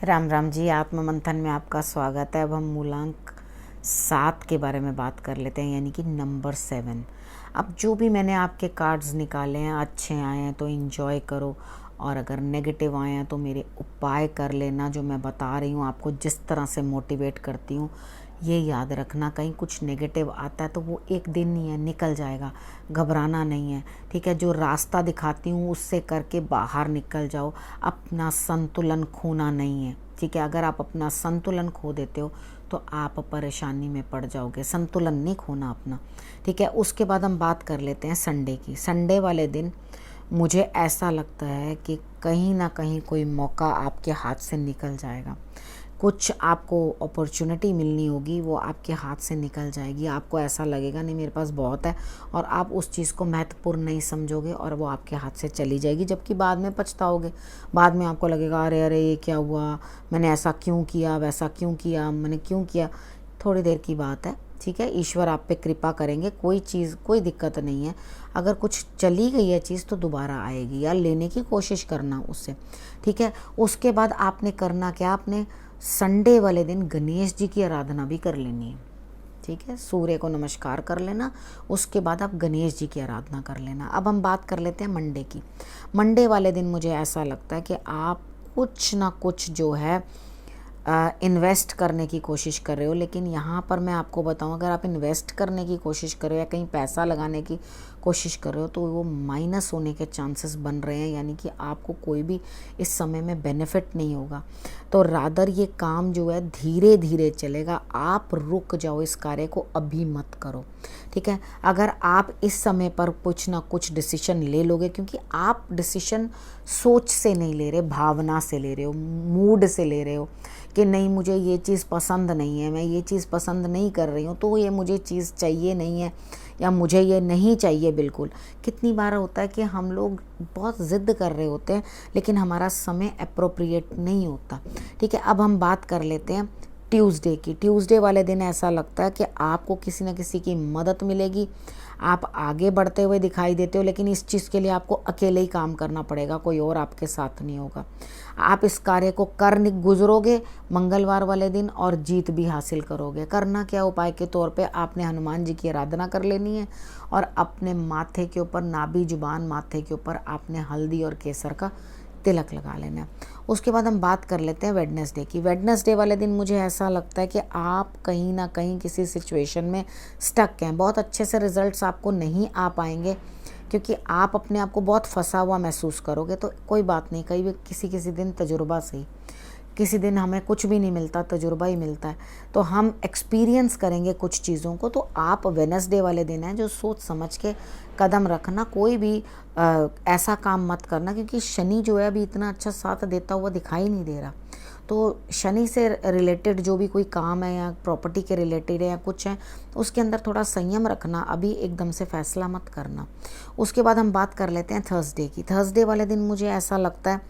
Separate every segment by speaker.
Speaker 1: राम राम जी। आत्म मंथन में आपका स्वागत है। अब हम मूलांक 7 के बारे में बात कर लेते हैं, यानी कि नंबर 7। अब जो भी मैंने आपके कार्ड्स निकाले हैं, अच्छे आए हैं तो एंजॉय करो, और अगर नेगेटिव आए हैं तो मेरे उपाय कर लेना। जो मैं बता रही हूँ आपको, जिस तरह से मोटिवेट करती हूँ, ये याद रखना। कहीं कुछ नेगेटिव आता है तो वो एक दिन नहीं है, निकल जाएगा, घबराना नहीं है। ठीक है, जो रास्ता दिखाती हूँ उससे करके बाहर निकल जाओ। अपना संतुलन खोना नहीं है। ठीक है, अगर आप अपना संतुलन खो देते हो तो आप परेशानी में पड़ जाओगे। संतुलन नहीं खोना अपना। ठीक है, उसके बाद हम बात कर लेते हैं संडे की। संडे वाले दिन मुझे ऐसा लगता है कि कहीं ना कहीं कोई मौका आपके हाथ से निकल जाएगा। कुछ आपको अपॉर्चुनिटी मिलनी होगी, वो आपके हाथ से निकल जाएगी। आपको ऐसा लगेगा नहीं मेरे पास बहुत है, और आप उस चीज़ को महत्वपूर्ण नहीं समझोगे और वो आपके हाथ से चली जाएगी, जबकि बाद में पछताओगे। बाद में आपको लगेगा अरे अरे ये क्या हुआ, मैंने ऐसा क्यों किया, वैसा क्यों किया, मैंने क्यों किया। थोड़ी देर की बात है। ठीक है, ईश्वर आप पे कृपा करेंगे। कोई चीज़, कोई दिक्कत नहीं है। अगर कुछ चली गई है चीज़ तो दोबारा आएगी, या लेने की कोशिश करना उससे। ठीक है, उसके बाद आपने करना क्या, आपने संडे वाले दिन गणेश जी की आराधना भी कर लेनी है। ठीक है, सूर्य को नमस्कार कर लेना, उसके बाद आप गणेश जी की आराधना कर लेना। अब हम बात कर लेते हैं मंडे की। मंडे वाले दिन मुझे ऐसा लगता है कि आप कुछ ना कुछ जो है इन्वेस्ट करने की कोशिश कर रहे हो। लेकिन यहाँ पर मैं आपको बताऊँ, अगर आप इन्वेस्ट करने की कोशिश कर रहे हो या कहीं पैसा लगाने की कोशिश कर रहे हो तो वो माइनस होने के चांसेस बन रहे हैं, यानी कि आपको कोई भी इस समय में बेनिफिट नहीं होगा। तो रादर ये काम जो है धीरे धीरे चलेगा। आप रुक जाओ, इस कार्य को अभी मत करो। ठीक है, अगर आप इस समय पर कुछ ना कुछ डिसीजन ले लोगे, क्योंकि आप डिसीजन सोच से नहीं ले रहे, भावना से ले रहे हो, मूड से ले रहे हो कि नहीं मुझे ये चीज़ पसंद नहीं है, मैं ये चीज़ पसंद नहीं कर रही हूँ, तो ये मुझे चीज़ चाहिए नहीं है, या मुझे ये नहीं चाहिए बिल्कुल। कितनी बार होता है कि हम लोग बहुत ज़िद कर रहे होते हैं लेकिन हमारा समय अप्रोप्रिएट नहीं होता। ठीक है, अब हम बात कर लेते हैं ट्यूसडे की। ट्यूसडे वाले दिन ऐसा लगता है कि आपको किसी न किसी की मदद मिलेगी। आप आगे बढ़ते हुए दिखाई देते हो, लेकिन इस चीज़ के लिए आपको अकेले ही काम करना पड़ेगा, कोई और आपके साथ नहीं होगा। आप इस कार्य को कर गुजरोगे मंगलवार वाले दिन और जीत भी हासिल करोगे। करना क्या, उपाय के तौर पे आपने हनुमान जी की आराधना कर लेनी है, और अपने माथे के ऊपर, नाभि जुबान माथे के ऊपर आपने हल्दी और केसर का तिलक लगा लेना है। उसके बाद हम बात कर लेते हैं वेडनेसडे की। वेडनेसडे वाले दिन मुझे ऐसा लगता है कि आप कहीं ना कहीं किसी सिचुएशन में स्टक हैं। बहुत अच्छे से रिजल्ट्स आपको नहीं आ पाएंगे, क्योंकि आप अपने आप को बहुत फंसा हुआ महसूस करोगे। तो कोई बात नहीं, कहीं भी किसी दिन तजुर्बा सही, किसी दिन हमें कुछ भी नहीं मिलता, तजुर्बा ही मिलता है। तो हम एक्सपीरियंस करेंगे कुछ चीज़ों को। तो आप वेडनेसडे वाले दिन है जो सोच समझ के कदम रखना। कोई भी ऐसा काम मत करना, क्योंकि शनि जो है अभी इतना अच्छा साथ देता हुआ दिखाई नहीं दे रहा। तो शनि से रिलेटेड जो भी कोई काम है, या प्रॉपर्टी के रिलेटेड है, या कुछ है, उसके अंदर थोड़ा संयम रखना। अभी एकदम से फैसला मत करना। उसके बाद हम बात कर लेते हैं थर्सडे की। थर्सडे वाले दिन मुझे ऐसा लगता है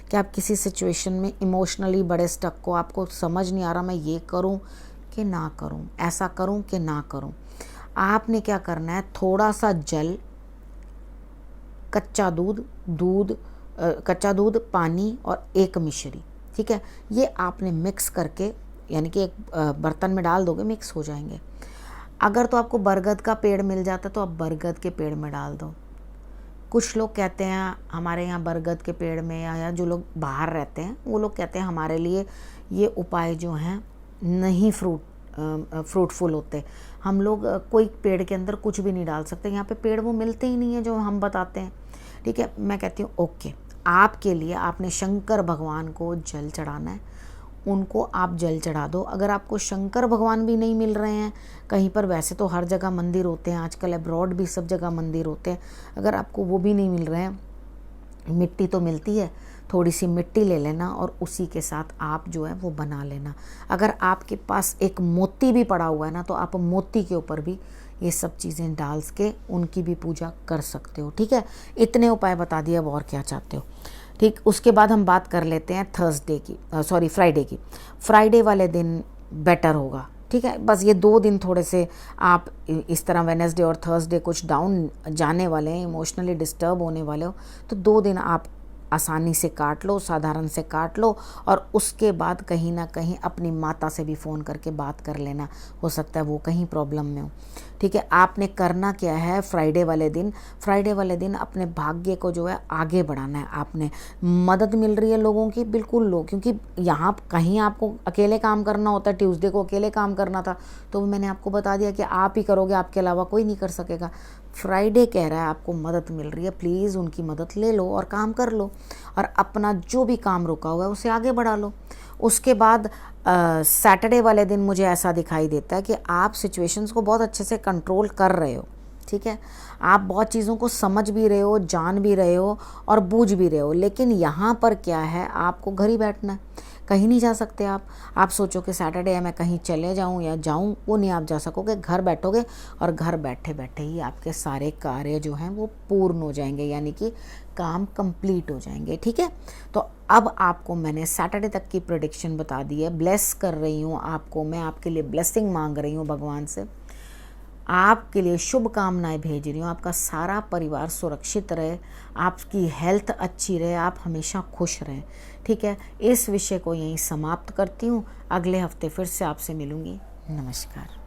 Speaker 1: कि आप किसी सिचुएशन में इमोशनली बड़े स्टक को, आपको समझ नहीं आ रहा मैं ये करूं कि ना करूं, ऐसा करूं कि ना करूं। आपने क्या करना है, थोड़ा सा जल, कच्चा दूध, पानी और एक मिश्री। ठीक है, ये आपने मिक्स करके, यानी कि एक बर्तन में डाल दोगे, मिक्स हो जाएंगे। अगर तो आपको बरगद का पेड़ मिल जाता तो आप बरगद के पेड़ में डाल दो। कुछ लोग कहते हैं हमारे यहाँ बरगद के पेड़ में, या जो लोग बाहर रहते हैं वो लोग कहते हैं हमारे लिए ये उपाय जो हैं नहीं फ्रूटफुल होते। हम लोग कोई पेड़ के अंदर कुछ भी नहीं डाल सकते। यहाँ पे पेड़ वो मिलते ही नहीं है जो हम बताते हैं। ठीक है, मैं कहती हूँ ओके, आपके लिए आपने शंकर भगवान को जल चढ़ाना है, उनको आप जल चढ़ा दो। अगर आपको शंकर भगवान भी नहीं मिल रहे हैं कहीं पर, वैसे तो हर जगह मंदिर होते हैं आजकल, अब्रॉड भी सब जगह मंदिर होते हैं, अगर आपको वो भी नहीं मिल रहे हैं, मिट्टी तो मिलती है, थोड़ी सी मिट्टी ले लेना और उसी के साथ आप जो है वो बना लेना। अगर आपके पास एक मोती भी पड़ा हुआ है ना, तो आप मोती के ऊपर भी ये सब चीज़ें डाल के उनकी भी पूजा कर सकते हो। ठीक है, इतने उपाय बता दिए, अब और क्या चाहते हो। ठीक, उसके बाद हम बात कर लेते हैं फ्राइडे की। फ्राइडे वाले दिन बेटर होगा। ठीक है, बस ये 2 दिन थोड़े से आप इस तरह, वेडनेसडे और थर्सडे कुछ डाउन जाने वाले हैं, इमोशनली डिस्टर्ब होने वाले हो, तो 2 दिन आप आसानी से काट लो, साधारण से काट लो, और उसके बाद कहीं ना कहीं अपनी माता से भी फ़ोन करके बात कर लेना, हो सकता है वो कहीं प्रॉब्लम में हो। ठीक है, आपने करना क्या है, फ्राइडे वाले दिन अपने भाग्य को जो है आगे बढ़ाना है आपने। मदद मिल रही है लोगों की, बिल्कुल लो, क्योंकि यहाँ कहीं आपको अकेले काम करना होता है। ट्यूसडे को अकेले काम करना था, तो मैंने आपको बता दिया कि आप ही करोगे, आपके अलावा कोई नहीं कर सकेगा। फ्राइडे कह रहा है आपको मदद मिल रही है, प्लीज़ उनकी मदद ले लो और काम कर लो, और अपना जो भी काम रुका हुआ है उसे आगे बढ़ा लो। उसके बाद सैटरडे वाले दिन मुझे ऐसा दिखाई देता है कि आप सिचुएशंस को बहुत अच्छे से कंट्रोल कर रहे हो। ठीक है, आप बहुत चीज़ों को समझ भी रहे हो, जान भी रहे हो और बूझ भी रहे हो, लेकिन यहाँ पर क्या है, आपको घर ही बैठना है, कहीं नहीं जा सकते आप सोचो कि सैटरडे है, मैं कहीं चले जाऊँ या जाऊँ, वो नहीं आप जा सकोगे, घर बैठोगे और घर बैठे बैठे ही आपके सारे कार्य जो हैं वो पूर्ण हो जाएंगे, यानी कि काम कंप्लीट हो जाएंगे। ठीक है, तो अब आपको मैंने सैटरडे तक की प्रेडिक्शन बता दी है। ब्लेस कर रही हूँ आपको, मैं आपके लिए ब्लेसिंग मांग रही हूँ भगवान से, आपके लिए शुभकामनाएं भेज रही हूँ। आपका सारा परिवार सुरक्षित रहे, आपकी हेल्थ अच्छी रहे, आप हमेशा खुश रहें। ठीक है, इस विषय को यहीं समाप्त करती हूँ। अगले हफ्ते फिर से आपसे मिलूँगी। नमस्कार।